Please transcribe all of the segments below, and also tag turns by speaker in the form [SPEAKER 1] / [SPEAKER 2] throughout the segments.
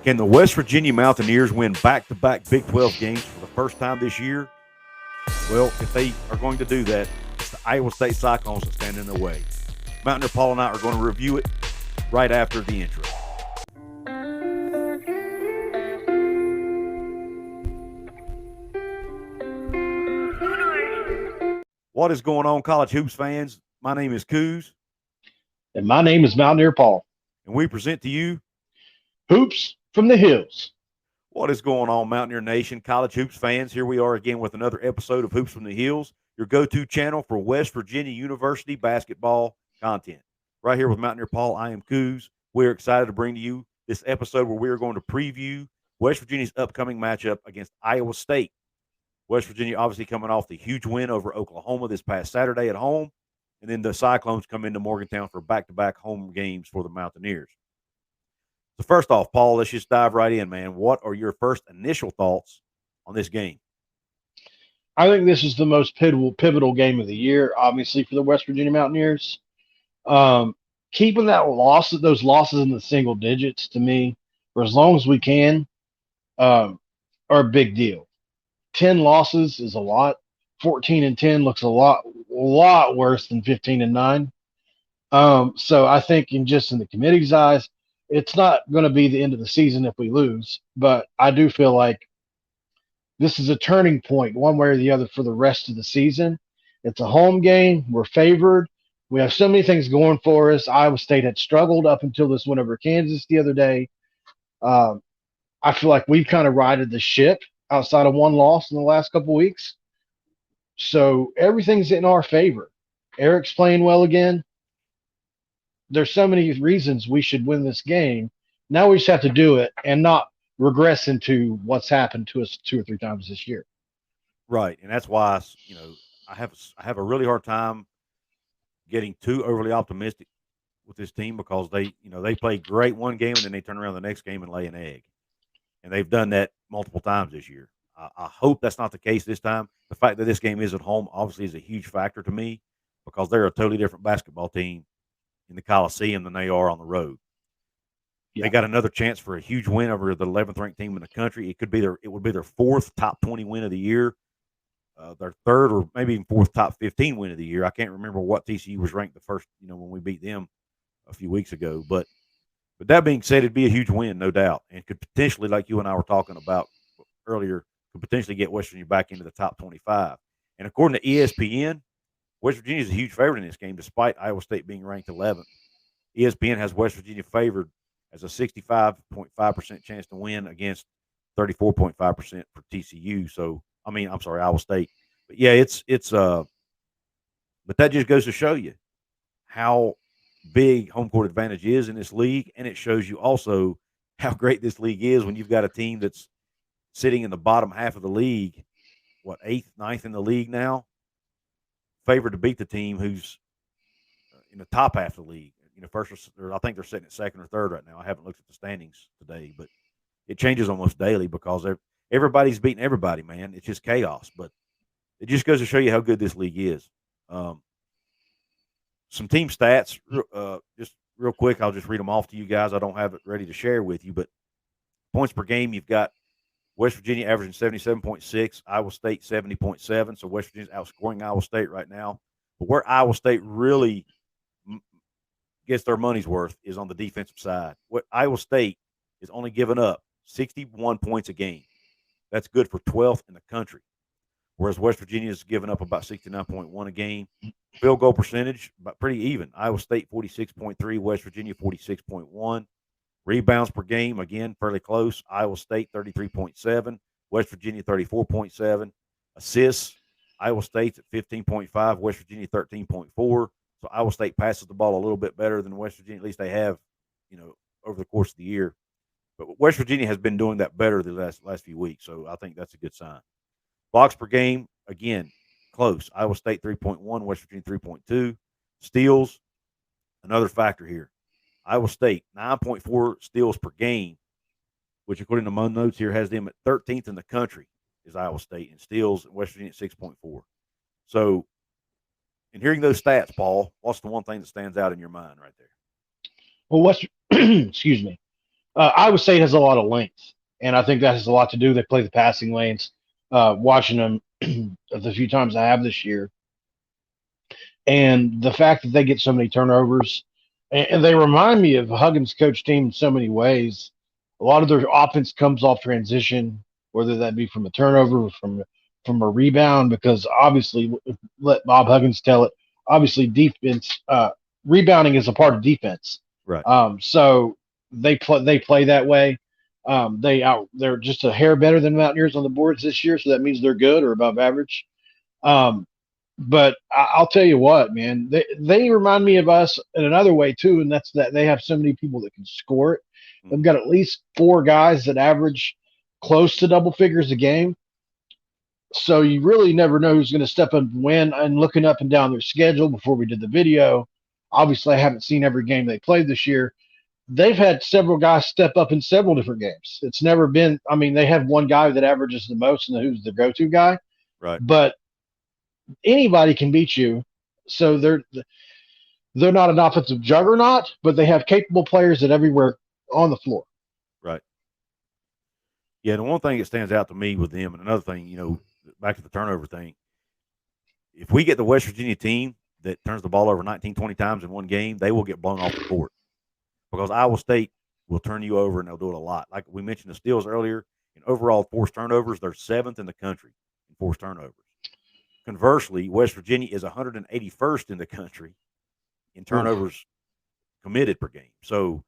[SPEAKER 1] Can the West Virginia Mountaineers win back-to-back Big 12 games for the first time this year? Well, if they are going to do that, it's the Iowa State Cyclones that stand in their way. Mountaineer Paul and I are going to review it right after the intro. What is going on, college hoops fans? My name is Couz.
[SPEAKER 2] And my name is Mountaineer Paul.
[SPEAKER 1] And we present to you
[SPEAKER 2] Hoops from the Hills.
[SPEAKER 1] What is going on, Mountaineer Nation, college hoops fans? Here we are again with another episode of Hoops from the Hills, your go-to channel for West Virginia University basketball content. Right here with Mountaineer Paul, I am Couz. We're excited to bring to you this episode where we are going to preview West Virginia's upcoming matchup against Iowa State. West Virginia obviously coming off the huge win over Oklahoma this past Saturday at home, and then the Cyclones come into Morgantown for back-to-back home games for the Mountaineers. So first off, Paul, let's just dive right in, man. What are your first initial thoughts on this game?
[SPEAKER 2] I think this is the most pivotal game of the year, obviously, for the West Virginia Mountaineers. Keeping those losses in the single digits, to me, for as long as we can, are a big deal. 10 losses is a lot. 14-10 looks a lot worse than 15-9. So I think in the committee's eyes, it's not going to be the end of the season if we lose, but I do feel like this is a turning point one way or the other for the rest of the season. It's a home game. We're favored. We have so many things going for us. Iowa State had struggled up until this win over Kansas the other day. I feel like we've kind of righted the ship outside of one loss in the last couple of weeks. So everything's in our favor. Eric's playing well again. There's so many reasons we should win this game. Now we just have to do it and not regress into what's happened to us 2 or 3 times this year.
[SPEAKER 1] Right, and that's why I have a really hard time getting too overly optimistic with this team because they play great one game and then they turn around the next game and lay an egg, and they've done that multiple times this year. I hope that's not the case this time. The fact that this game is at home obviously is a huge factor to me because they're a totally different basketball team in the Coliseum than they are on the road. Yeah. They got another chance for a huge win over the 11th ranked team in the country. It would be their 4th top 20 win of the year, their 3rd or maybe even 4th top 15 win of the year. I can't remember what TCU was ranked the first, when we beat them a few weeks ago. But that being said, it'd be a huge win, no doubt, and could potentially, like you and I were talking about earlier, could potentially get West Virginia back into the top 25. And according to ESPN, West Virginia is a huge favorite in this game, despite Iowa State being ranked 11th. ESPN has West Virginia favored as a 65.5% chance to win against 34.5% for TCU. So, Iowa State. But yeah, but that just goes to show you how big home court advantage is in this league, and it shows you also how great this league is when you've got a team that's sitting in the bottom half of the league, 8th, 9th in the league now, favored to beat the team who's in the top half of the league. First, or I think they're sitting at 2nd or 3rd right now. I haven't looked at the standings today, but it changes almost daily because everybody's beating everybody, man. It's just chaos, but it just goes to show you how good this league is. Some team stats, just real quick, I'll just read them off to you guys. I don't have it ready to share with you, but points per game, you've got West Virginia averaging 77.6, Iowa State 70.7. So West Virginia's outscoring Iowa State right now. But where Iowa State really gets their money's worth is on the defensive side. What Iowa State is only giving up 61 points a game. That's good for 12th in the country. Whereas West Virginia is giving up about 69.1 a game. Field goal percentage, about pretty even. Iowa State 46.3, West Virginia 46.1. Rebounds per game, again, fairly close. Iowa State 33.7, West Virginia 34.7. Assists, Iowa State's at 15.5, West Virginia 13.4. So Iowa State passes the ball a little bit better than West Virginia. At least they have, over the course of the year. But West Virginia has been doing that better the last few weeks, so I think that's a good sign. Blocks per game, again, close. Iowa State 3.1, West Virginia 3.2. Steals, another factor here. Iowa State, 9.4 steals per game, which according to my notes here has them at 13th in the country is Iowa State in steals, and West Virginia at 6.4. So, in hearing those stats, Paul, what's the one thing that stands out in your mind right there?
[SPEAKER 2] Well, excuse me. Iowa State has a lot of length, and I think that has a lot to do. They play the passing lanes. Watching them the few times I have this year, and the fact that they get so many turnovers, and they remind me of Huggins' coach team in so many ways. A lot of their offense comes off transition, whether that be from a turnover or from a rebound, because obviously, let Bob Huggins tell it. Obviously, defense rebounding is a part of defense.
[SPEAKER 1] Right.
[SPEAKER 2] So they play that way. They're just a hair better than Mountaineers on the boards this year, so that means they're good or above average. Um, but I'll tell you what, man, they remind me of us in another way too, and that's that they have so many people that can score it. They've got at least 4 guys that average close to double figures a game. So you really never know who's going to step up and win. And looking up and down their schedule before we did the video, obviously I haven't seen every game they played this year. They've had several guys step up in several different games. It's never been, I mean, they have one guy that averages the most and who's the go-to guy.
[SPEAKER 1] Right.
[SPEAKER 2] But anybody can beat you. So they're not an offensive juggernaut, but they have capable players at everywhere on the floor.
[SPEAKER 1] Right. Yeah, the one thing that stands out to me with them, and another thing, back to the turnover thing, if we get the West Virginia team that turns the ball over 19, 20 times in one game, they will get blown off the court because Iowa State will turn you over and they'll do it a lot. Like we mentioned the steals earlier, in overall forced turnovers, they're 7th in the country in forced turnovers. Conversely, West Virginia is 181st in the country in turnovers committed per game. So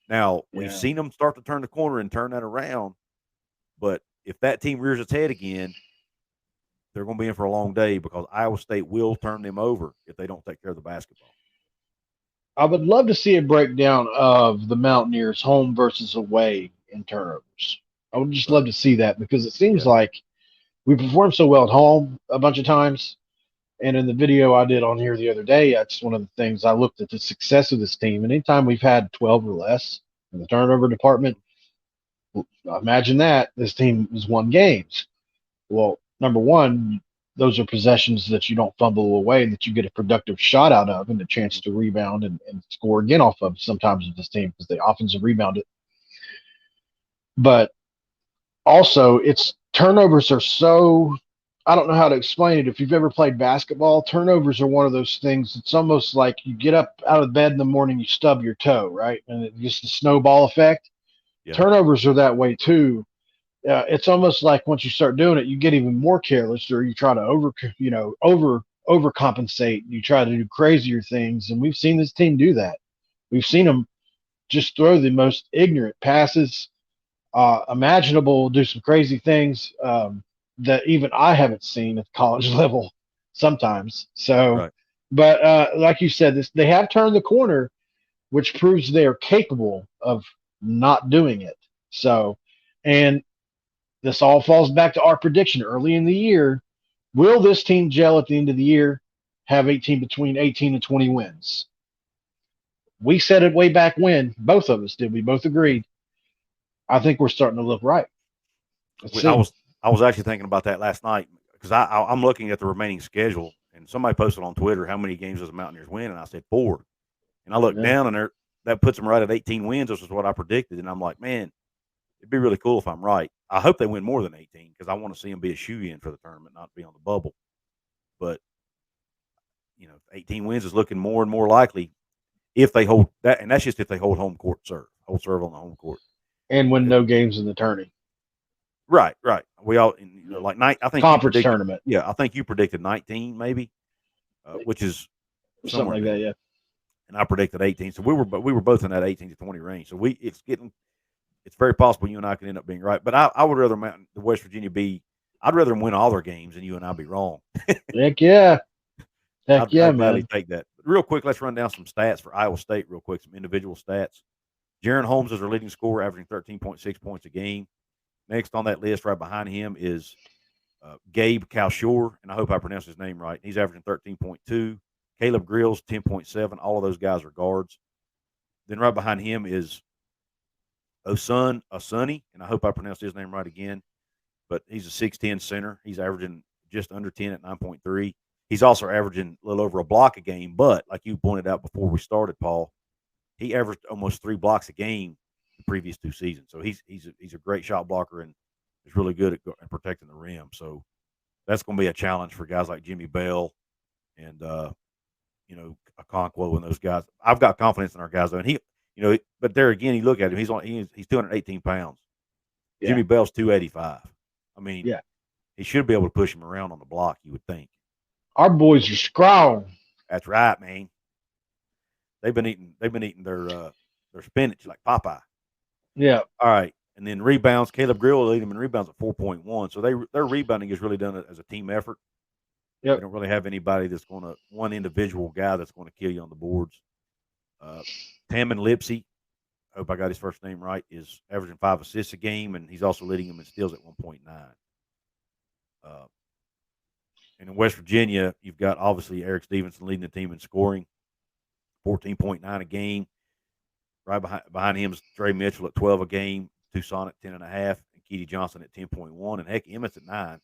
[SPEAKER 1] now we've seen them start to turn the corner and turn that around. But if that team rears its head again, they're going to be in for a long day because Iowa State will turn them over if they don't take care of the basketball.
[SPEAKER 2] I would love to see a breakdown of the Mountaineers home versus away in turnovers. I would just love to see that because it seems like we perform so well at home a bunch of times. And in the video I did on here the other day, that's one of the things I looked at the success of this team. And anytime we've had 12 or less in the turnover department, imagine that this team has won games. Well, number one, those are possessions that you don't fumble away and that you get a productive shot out of and a chance to rebound and score again off of sometimes with this team because they offensive rebound it. But also, it's turnovers are so, I don't know how to explain it. If you've ever played basketball, turnovers are one of those things. It's almost like you get up out of bed in the morning, you stub your toe, right? And it's just the snowball effect. Yeah. Turnovers are that way too. It's almost like once you start doing it, you get even more careless, or you try to overcompensate. You try to do crazier things, and we've seen this team do that. We've seen them just throw the most ignorant passes imaginable, do some crazy things that even I haven't seen at the college level sometimes. So, but like you said, they have turned the corner, which proves they are capable of not doing it. So, and this all falls back to our prediction early in the year. Will this team gel at the end of the year, have between 18 and 20 wins? We said it way back when. Both of us did. We both agreed. I think we're starting to look right.
[SPEAKER 1] I was actually thinking about that last night because I'm looking at the remaining schedule, and somebody posted on Twitter how many games does the Mountaineers win, and I said 4. And I looked down, and that puts them right at 18 wins, which is what I predicted. And I'm like, man, it'd be really cool if I'm right. I hope they win more than 18 because I want to see them be a shoe-in for the tournament, not be on the bubble. But 18 wins is looking more and more likely if they hold that, and that's just if they hold home court serve on the home court,
[SPEAKER 2] and win no games in the tourney.
[SPEAKER 1] Right. We all I think
[SPEAKER 2] conference tournament.
[SPEAKER 1] Yeah, I think you predicted 19 maybe, which is
[SPEAKER 2] something like that. Yeah,
[SPEAKER 1] and I predicted 18. So we were both in that 18 to 20 range. So it's very possible you and I could end up being right. But I would rather the West Virginia I'd rather them win all their games than you and I be wrong.
[SPEAKER 2] Heck yeah.
[SPEAKER 1] I'd gladly take that. But real quick, let's run down some stats for Iowa State real quick, some individual stats. Jaron Holmes is their leading scorer, averaging 13.6 points a game. Next on that list right behind him is Gabe Kalshore, and I hope I pronounced his name right. He's averaging 13.2. Caleb Grills, 10.7. All of those guys are guards. Then right behind him is Osuni, and I hope I pronounced his name right again. But he's a 6'10 center. He's averaging just under 10 at 9.3. He's also averaging a little over a block a game, but like you pointed out before we started, Paul, he averaged almost 3 blocks a game the previous 2 seasons. So he's a great shot blocker and is really good at protecting the rim. So that's going to be a challenge for guys like Jimmy Bell and Okonkwo and those guys. I've got confidence in our guys though, and but there again, you look at him. He's 218 pounds.
[SPEAKER 2] Yeah.
[SPEAKER 1] Jimmy Bell's 285. I mean,
[SPEAKER 2] yeah,
[SPEAKER 1] he should be able to push him around on the block. You would think.
[SPEAKER 2] our boys are strong.
[SPEAKER 1] That's right, man. They've been eating their spinach like Popeye.
[SPEAKER 2] Yeah.
[SPEAKER 1] All right. And then rebounds, Caleb Grill will lead them in rebounds at 4.1. So their rebounding is really done as a team effort.
[SPEAKER 2] Yep.
[SPEAKER 1] They don't really have anybody that's one individual guy that's going to kill you on the boards. Tammon Lipsy, I hope I got his first name right, is averaging 5 assists a game, and he's also leading them in steals at 1.9. And in West Virginia, you've got obviously Eric Stevenson leading the team in scoring, 14.9 a game. Right behind him is Dre Mitchell at 12 a game, Tucson at 10.5, and Keedy Johnson at 10.1, and heck, Emmett's at 9.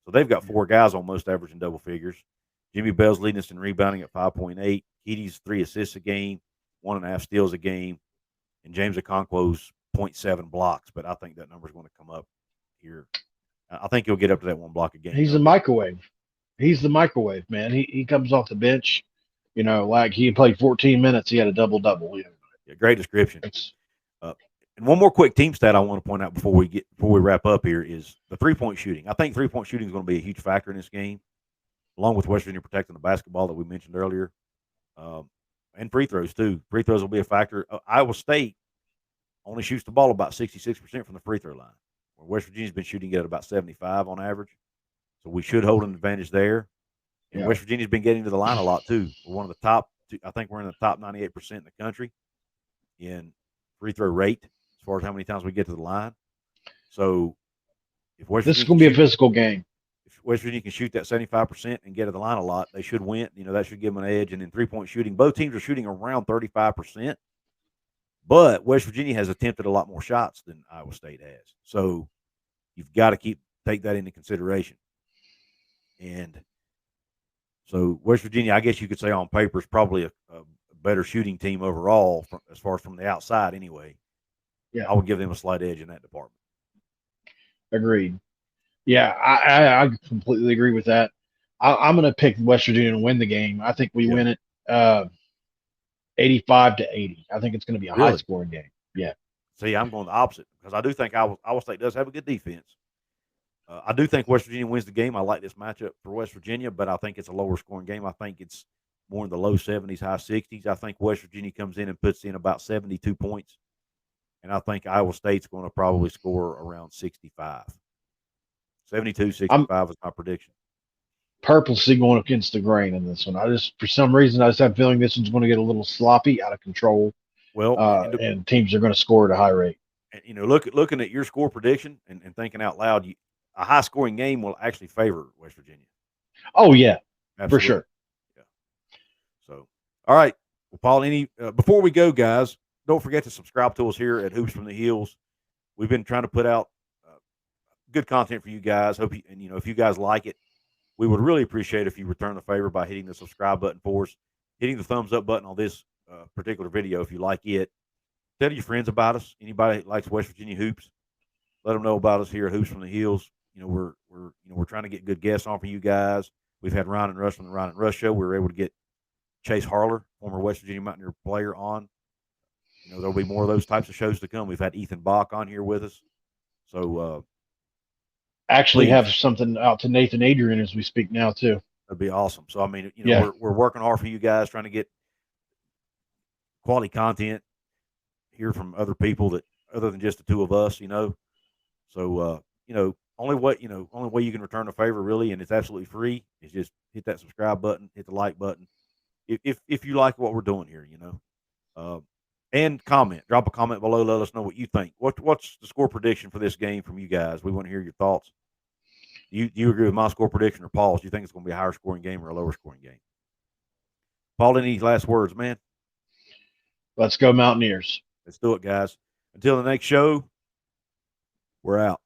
[SPEAKER 1] So they've got 4 guys almost averaging double figures. Jimmy Bell's leading us in rebounding at 5.8. Keedy's 3 assists a game, 1.5 steals a game, and James Okonkwo's 0.7 blocks. But I think that number's going to come up here. I think he'll get up to that 1 block a game.
[SPEAKER 2] He's a microwave. He's the microwave, man. He comes off the bench, like he played 14 minutes. He had a double-double.
[SPEAKER 1] Yeah, great description. And one more quick team stat I want to point out before we wrap up here is the 3-point shooting. I think 3-point shooting is going to be a huge factor in this game, along with West Virginia protecting the basketball that we mentioned earlier, and free throws too. Free throws will be a factor. Iowa State only shoots the ball about 66% from the free throw line, where West Virginia's been shooting it at about 75 on average. So we should hold an advantage there. And West Virginia's been getting to the line a lot too. We're one of the top. I think we're in the top 98% in the country in free throw rate as far as how many times we get to the line. So if
[SPEAKER 2] this is going to be a physical game.
[SPEAKER 1] If West Virginia can shoot that 75% and get to the line a lot, they should win. That should give them an edge. And in 3-point shooting, both teams are shooting around 35%. But West Virginia has attempted a lot more shots than Iowa State has. So you've got to take that into consideration. And so West Virginia, I guess you could say on paper, is probably a better shooting team overall as far as from the outside anyway.
[SPEAKER 2] Yeah.
[SPEAKER 1] I would give them a slight edge in that department.
[SPEAKER 2] Agreed. Yeah, I completely agree with that. I'm going to pick West Virginia to win the game. I think we win it 85-80. I think it's going to be a high-scoring game. Yeah.
[SPEAKER 1] See, I'm going the opposite because I do think Iowa State does have a good defense. I do think West Virginia wins the game. I like this matchup for West Virginia, but I think it's a lower-scoring game. I think it's more in the low 70s, high 60s. I think West Virginia comes in and puts in about 72 points, and I think Iowa State's going to probably score around 65. 72-65 is my prediction.
[SPEAKER 2] Purposely going against the grain in this one. For some reason, I just have a feeling this one's going to get a little sloppy, out of control.
[SPEAKER 1] Well,
[SPEAKER 2] and teams are going to score at a high rate.
[SPEAKER 1] And looking at your score prediction and thinking out loud, a high-scoring game will actually favor West Virginia.
[SPEAKER 2] Oh yeah,
[SPEAKER 1] absolutely.
[SPEAKER 2] For sure.
[SPEAKER 1] Yeah. So, all right. Well, Paul, before we go, guys, don't forget to subscribe to us here at Hoops from the Hills. We've been trying to put out good content for you guys. Hope if you guys like it, we would really appreciate if you return the favor by hitting the subscribe button for us, hitting the thumbs up button on this particular video if you like it. Tell your friends about us. Anybody that likes West Virginia hoops, let them know about us here at Hoops from the Hills. We're trying to get good guests on for you guys. We've had Ryan and Russ from the Ryan and Russ show. We were able to get Chase Harler, former West Virginia Mountaineer player, on. There'll be more of those types of shows to come. We've had Ethan Bach on here with us. So
[SPEAKER 2] actually have something out to Nathan Adrian as we speak now too.
[SPEAKER 1] That'd be awesome. So we're working hard for you guys, trying to get quality content, hear from other people that other than just the two of us. So only way you can return a favor really, and it's absolutely free, is just hit that subscribe button, hit the like button if you like what we're doing here. And drop a comment below. Let us know what you think. What's the score prediction for this game from you guys? We want to hear your thoughts. Do you agree with my score prediction or Paul's? Do you think it's going to be a higher scoring game or a lower scoring game? Paul, any last words, man?
[SPEAKER 2] Let's go Mountaineers.
[SPEAKER 1] Let's do it, guys. Until the next show, we're out.